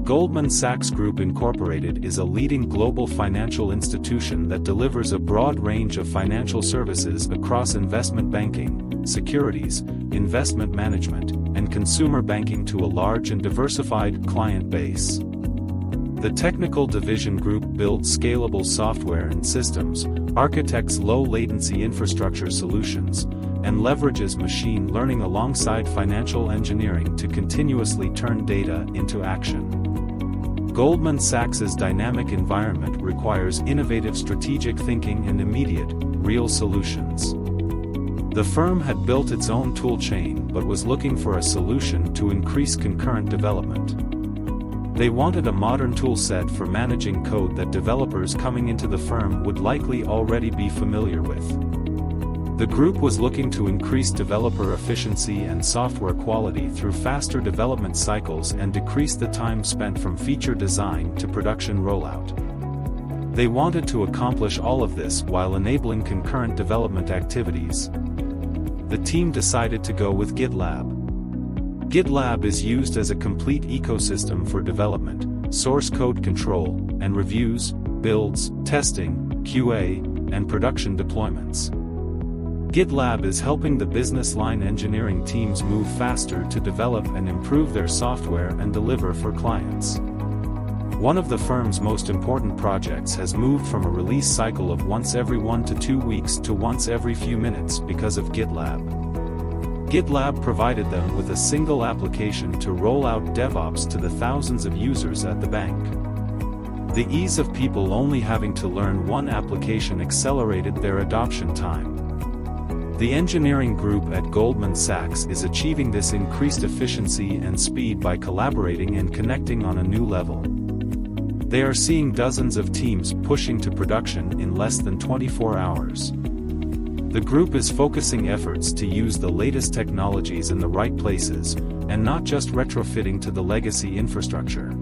Goldman Sachs Group Incorporated is a leading global financial institution that delivers a broad range of financial services across investment banking, securities, investment management, and consumer banking to a large and diversified client base. The technical division group builds scalable software and systems, architects low-latency infrastructure solutions, and leverages machine learning alongside financial engineering to continuously turn data into action. Goldman Sachs's dynamic environment requires innovative strategic thinking and immediate, real solutions. The firm had built its own tool chain but was looking for a solution to increase concurrent development. They wanted a modern tool set for managing code that developers coming into the firm would likely already be familiar with. The group was looking to increase developer efficiency and software quality through faster development cycles and decrease the time spent from feature design to production rollout. They wanted to accomplish all of this while enabling concurrent development activities. The team decided to go with GitLab. GitLab is used as a complete ecosystem for development, source code control, and reviews, builds, testing, QA, and production deployments. GitLab is helping the business line engineering teams move faster to develop and improve their software and deliver for clients. One of the firm's most important projects has moved from a release cycle of once every 1 to 2 weeks to once every few minutes because of GitLab. GitLab provided them with a single application to roll out DevOps to the thousands of users at the bank. The ease of people only having to learn one application accelerated their adoption time. The engineering group at Goldman Sachs is achieving this increased efficiency and speed by collaborating and connecting on a new level. They are seeing dozens of teams pushing to production in less than 24 hours. The group is focusing efforts to use the latest technologies in the right places, and not just retrofitting to the legacy infrastructure.